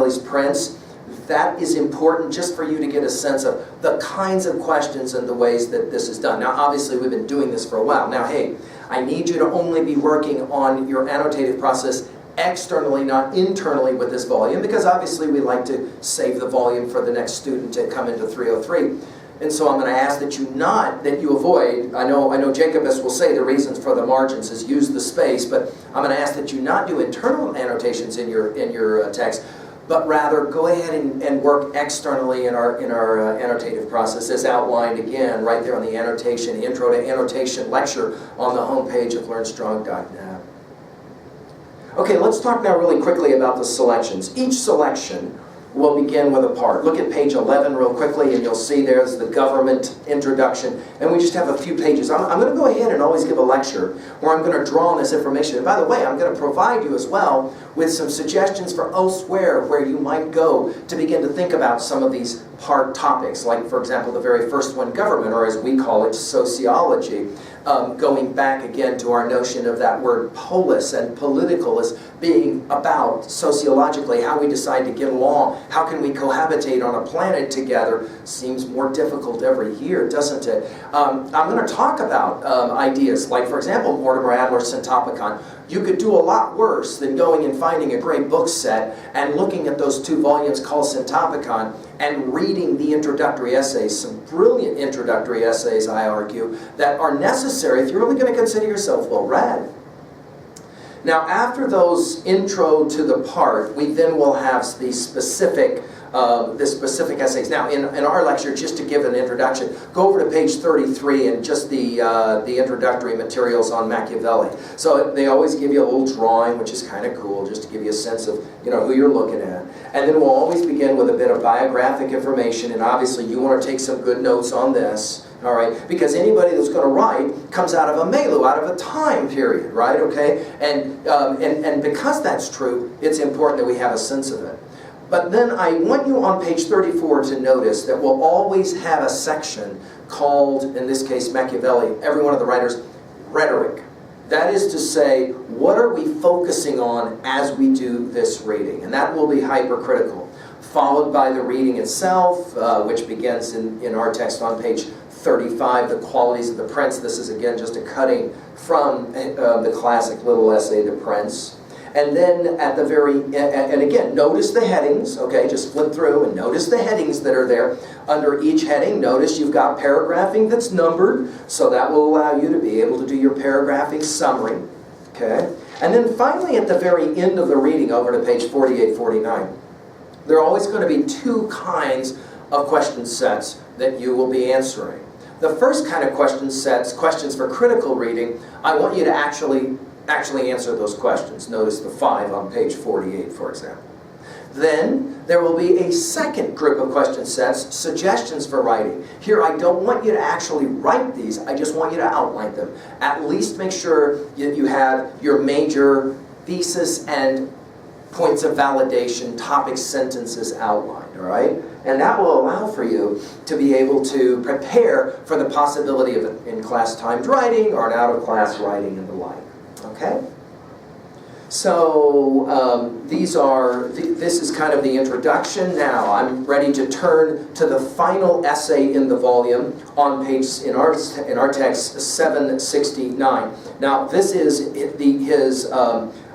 Machiavelli's Prince. That is important just for you to get a sense of the kinds of questions and the ways that this is done. Now, obviously, we've been doing this for a while. Now, hey, I need you to only be working on your annotative process externally, not internally with this volume, because obviously we like to save the volume for the next student to come into 303. And so I'm going to ask that you avoid, I know Jacobus will say the reasons for the margins is use the space, but I'm going to ask that you not do internal annotations in your text, but rather go ahead and work externally in our annotative process, as outlined again right there on the annotation, Intro to Annotation lecture on the homepage of LearnStrong.net. Okay, let's talk now really quickly about the selections. Each selection will begin with a part. Look at page 11 real quickly, and you'll see there's the government introduction, and we just have a few pages. I'm going to go ahead and always give a lecture where I'm going to draw on this information. And by the way, I'm going to provide you as well with some suggestions for elsewhere where you might go to begin to think about some of these part topics, like, for example, the very first one, government, or as we call it, sociology. Going back again to our notion of that word polis and political as being about, sociologically, how we decide to get along. How can we cohabitate on a planet together? Seems more difficult every year, doesn't it? I'm going to talk about ideas like, for example, Mortimer Adler's Syntopicon. You could do a lot worse than going and finding a great book set and looking at those 2 volumes called Syntopicon and reading the introductory essays, some brilliant introductory essays, I argue, that are necessary if you're really going to consider yourself well-read. Now, after those intro to the part, we then will have the specific essays. Now, in our lecture, just to give an introduction, go over to page 33 and just the introductory materials on Machiavelli. So they always give you a little drawing, which is kind of cool, just to give you a sense of who you're looking at. And then we'll always begin with a bit of biographic information, and obviously you want to take some good notes on this. All right, because anybody that's going to write comes out of a milieu, out of a time period, right? Okay, and because that's true, it's important that we have a sense of it. But then I want you on page 34 to notice that we'll always have a section called, in this case, Machiavelli, every one of the writers, rhetoric. That is to say, what are we focusing on as we do this reading? And that will be hypercritical. Followed by the reading itself, which begins in our text on page 35, the qualities of the prince. This is again just a cutting from the classic little essay, The Prince. And then at the very, and again, notice the headings, okay, just flip through and notice the headings that are there. Under each heading, notice you've got paragraphing that's numbered, so that will allow you to be able to do your paragraphing summary, okay? And then finally at the very end of the reading, over to page 48, 49, there are always going to be 2 kinds of question sets that you will be answering. The first kind of question sets, questions for critical reading, I want you to actually answer those questions. Notice the 5 on page 48, for example. Then there will be a second group of question sets, suggestions for writing. Here, I don't want you to actually write these, I just want you to outline them. At least make sure you have your major thesis and points of validation, topic sentences outlined, all right? And that will allow for you to be able to prepare for the possibility of an in-class timed writing or an out-of-class writing and the like, okay? So this is kind of the introduction. Now I'm ready to turn to the final essay in the volume on page, in our text, 769. Now this is his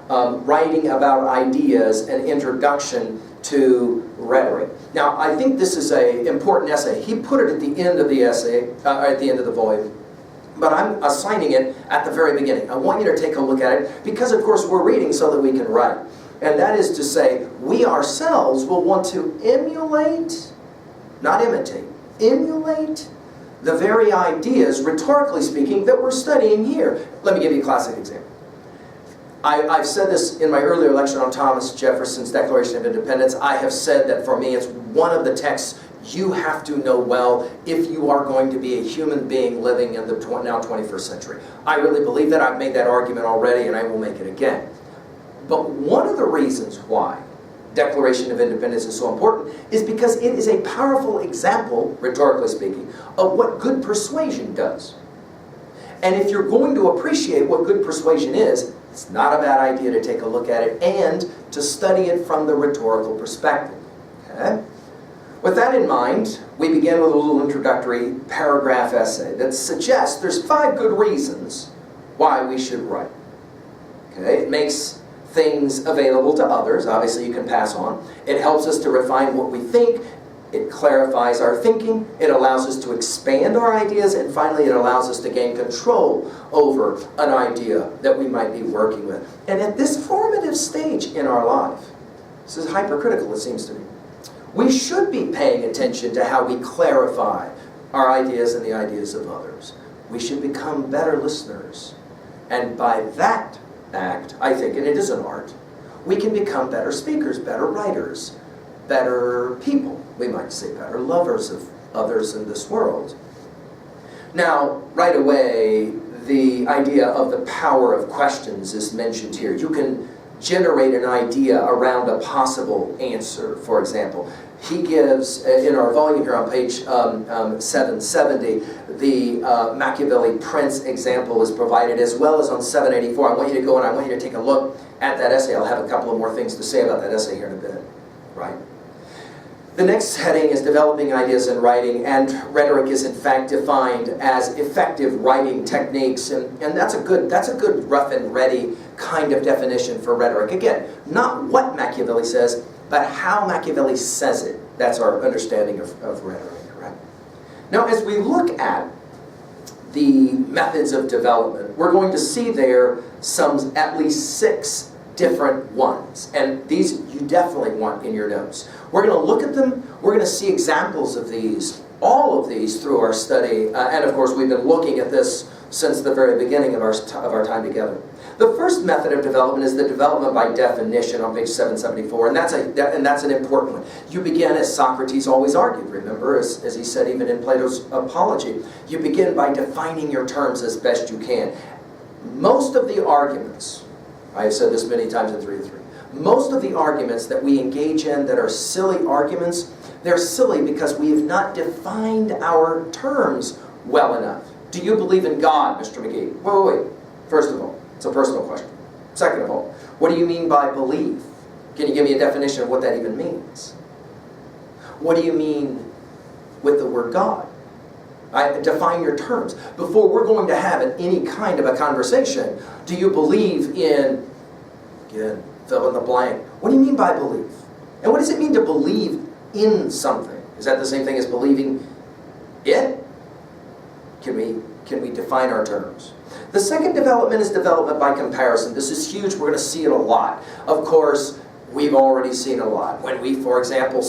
writing about ideas and introduction to rhetoric. Now, I think this is an important essay. He put it at the end of the essay, at the end of the volume, but I'm assigning it at the very beginning. I want you to take a look at it because, of course, we're reading so that we can write. And that is to say, we ourselves will want to emulate, not imitate, emulate the very ideas, rhetorically speaking, that we're studying here. Let me give you a classic example. I've said this in my earlier lecture on Thomas Jefferson's Declaration of Independence. I have said that for me it's one of the texts you have to know well if you are going to be a human being living in the now 21st century. I really believe that. I've made that argument already and I will make it again. But one of the reasons why Declaration of Independence is so important is because it is a powerful example, rhetorically speaking, of what good persuasion does. And if you're going to appreciate what good persuasion is, It's not a bad idea to take a look at it and to study it from the rhetorical perspective. Okay? With that in mind, we begin with a little introductory paragraph essay that suggests there's 5 good reasons why we should write. Okay? It makes things available to others. Obviously, you can pass on. It helps us to refine what we think. It clarifies our thinking. It allows us to expand our ideas. And finally, it allows us to gain control over an idea that we might be working with. And at this formative stage in our life, this is hypercritical, it seems to me, we should be paying attention to how we clarify our ideas and the ideas of others. We should become better listeners. And by that act, I think, and it is an art, we can become better speakers, better writers, better people. We might say better lovers of others in this world. Now, right away, the idea of the power of questions is mentioned here. You can generate an idea around a possible answer, for example. He gives, in our volume here on page 770, the Machiavelli Prince example is provided, as well as on 784. I want you to go and I want you to take a look at that essay. I'll have a couple of more things to say about that essay here in a bit. Right? The next heading is developing ideas in writing, and rhetoric is in fact defined as effective writing techniques, and that's a good rough and ready kind of definition for rhetoric. Again, not what Machiavelli says, but how Machiavelli says it. That's our understanding of rhetoric, right? Now, as we look at the methods of development, we're going to see there some at least 6 different ones, and these you definitely want in your notes. We're going to look at them. We're going to see examples of these, all of these, through our study, and of course we've been looking at this since the very beginning of our time together. The first method of development is the development by definition on page 774, and that's an important one. You begin as Socrates always argued, remember, as he said even in Plato's Apology. You begin by defining your terms as best you can. Most of the arguments, I have said this many times in 3 to 3, most of the arguments that we engage in that are silly arguments, they're silly because we have not defined our terms well enough. Do you believe in God, Mr. McGee? Wait. First of all, it's a personal question. Second of all, what do you mean by belief? Can you give me a definition of what that even means? What do you mean with the word God? Define your terms. Before we're going to have any kind of a conversation, do you believe in, again, fill in the blank. What do you mean by belief? And what does it mean to believe in something? Is that the same thing as believing it? Can we define our terms? The second development is development by comparison. This is huge. We're going to see it a lot. Of course, we've already seen a lot. When we, for example,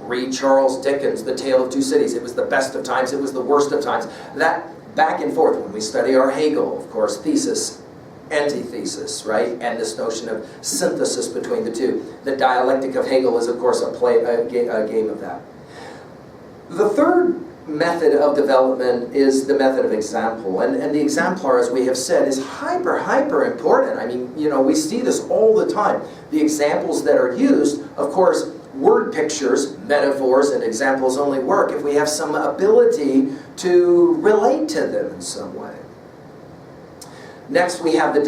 read Charles Dickens' The Tale of Two Cities, it was the best of times, it was the worst of times. That back and forth. When we study our Hegel, of course, thesis, antithesis, right? And this notion of synthesis between the two. The dialectic of Hegel is, of course, a game of that. The third method of development is the method of example. And the exemplar, as we have said, is hyper important. I mean, we see this all the time. The examples that are used, of course, word pictures, metaphors, and examples only work if we have some ability to relate to them in some way. Next, we have the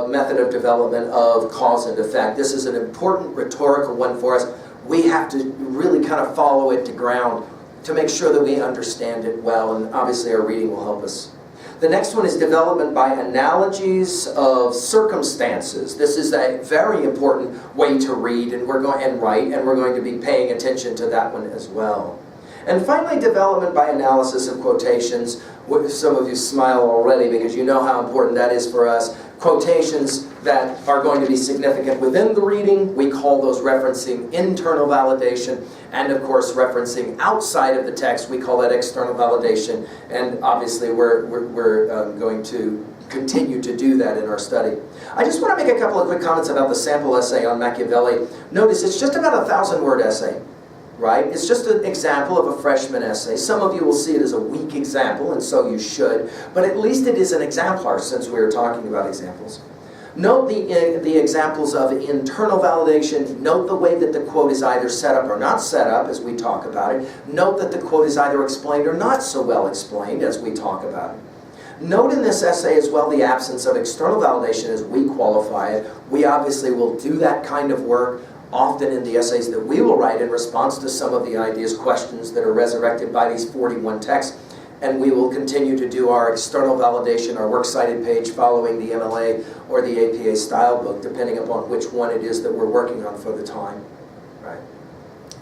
method of development of cause and effect. This is an important rhetorical one for us. We have to really kind of follow it to ground to make sure that we understand it well, and obviously our reading will help us. The next one is development by analogies of circumstances. This is a very important way to read and write, and we're going to be paying attention to that one as well. And finally, development by analysis of quotations. Some of you smile already because you know how important that is for us. Quotations that are going to be significant within the reading, we call those referencing internal validation. And of course, referencing outside of the text, we call that external validation. And obviously, we're going to continue to do that in our study. I just want to make a couple of quick comments about the sample essay on Machiavelli. Notice it's just about a 1,000-word essay. Right? It's just an example of a freshman essay. Some of you will see it as a weak example, and so you should. But at least it is an exemplar, since we are talking about examples. Note the examples of internal validation. Note the way that the quote is either set up or not set up, as we talk about it. Note that the quote is either explained or not so well explained, as we talk about it. Note in this essay as well the absence of external validation as we qualify it. We obviously will do that kind of work often in the essays that we will write in response to some of the ideas, questions that are resurrected by these 41 texts. And we will continue to do our external validation, our works cited page following the MLA or the APA style book, depending upon which one it is that we're working on for the time. Right.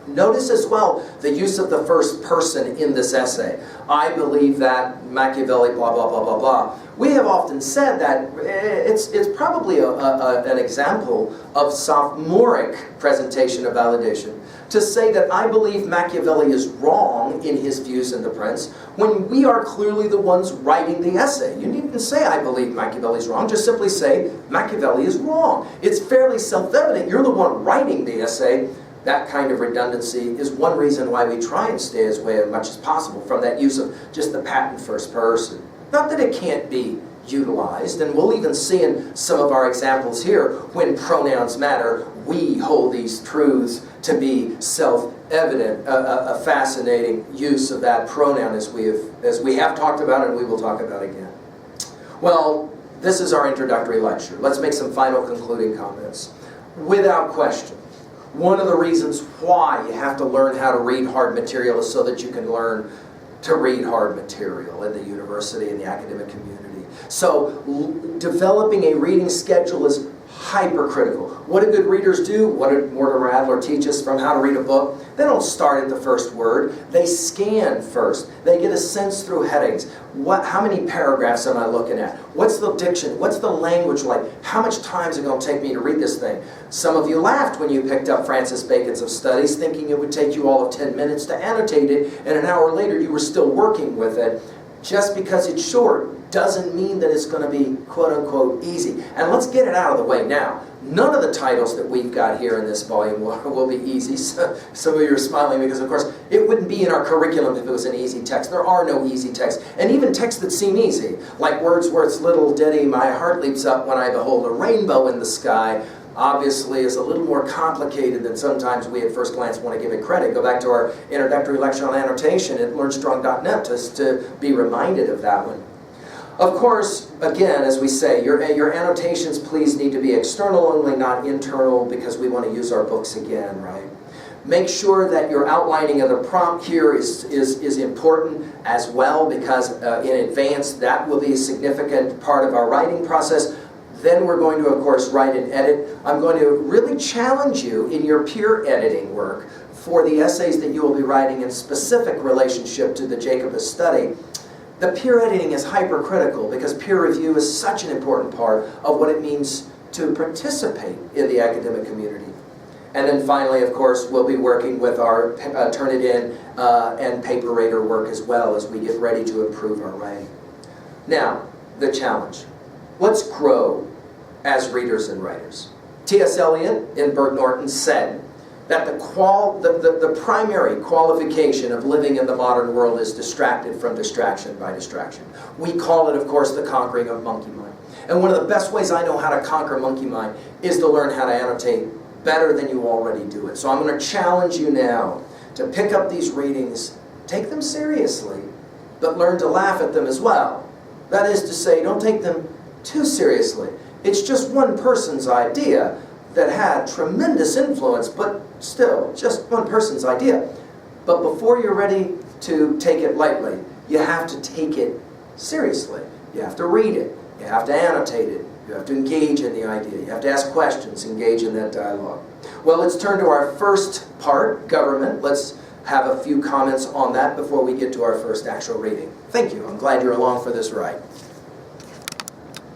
Notice as well the use of the first person in this essay. I believe that Machiavelli, blah, blah, blah, blah, blah. We have often said that it's probably an example of sophomoric presentation of validation to say that I believe Machiavelli is wrong in his views in The Prince when we are clearly the ones writing the essay. You needn't say I believe Machiavelli is wrong, just simply say Machiavelli is wrong. It's fairly self-evident. You're the one writing the essay. That kind of redundancy is one reason why we try and stay away as much as possible from that use of just the patent first person. Not that it can't be utilized, and we'll even see in some of our examples here, when pronouns matter, we hold these truths to be self-evident, a fascinating use of that pronoun as we have talked about and we will talk about again. Well, this is our introductory lecture. Let's make some final concluding comments. Without question, one of the reasons why you have to learn how to read hard material is so that you can learn to read hard material in the university and the academic community. So developing a reading schedule is hypercritical. What do good readers do? What did Mortimer Adler teach us from how to read a book? They don't start at the first word. They scan first. They get a sense through headings. How many paragraphs am I looking at? What's the diction? What's the language like? How much time is it going to take me to read this thing? Some of you laughed when you picked up Francis Bacon's Of Studies, thinking it would take you all of 10 minutes to annotate it, and an hour later you were still working with it. Just because it's short doesn't mean that it's going to be quote-unquote easy. And let's get it out of the way now. None of the titles that we've got here in this volume will be easy. So, some of you are smiling because, of course, it wouldn't be in our curriculum if it was an easy text. There are no easy texts. And even texts that seem easy, like Wordsworth's little ditty, "My heart leaps up when I behold a rainbow in the sky," obviously is a little more complicated than sometimes we at first glance want to give it credit. Go back to our introductory lecture on annotation at learnstrong.net to be reminded of that one. Of course, again, as we say, your annotations please need to be external only, not internal, because we want to use our books again, right? Make sure that your outlining of the prompt here is important as well, because in advance that will be a significant part of our writing process. Then we're going to, of course, write and edit. I'm going to really challenge you in your peer editing work for the essays that you will be writing in specific relationship to the Jacobus study. The peer editing is hypercritical because peer review is such an important part of what it means to participate in the academic community. And then finally, of course, we'll be working with our Turnitin and Paperator work as well as we get ready to improve our writing. Now, the challenge. Let's grow as readers and writers. T.S. Eliot in Bert Norton said that the primary qualification of living in the modern world is distracted from distraction by distraction. We call it, of course, the conquering of monkey mind. And one of the best ways I know how to conquer monkey mind is to learn how to annotate better than you already do it. So I'm going to challenge you now to pick up these readings, take them seriously, but learn to laugh at them as well. That is to say, don't take them too seriously. It's just one person's idea that had tremendous influence, but still, just one person's idea. But before you're ready to take it lightly, you have to take it seriously. You have to read it. You have to annotate it. You have to engage in the idea. You have to ask questions, engage in that dialogue. Well, let's turn to our first part, government. Let's have a few comments on that before we get to our first actual reading. Thank you. I'm glad you're along for this ride.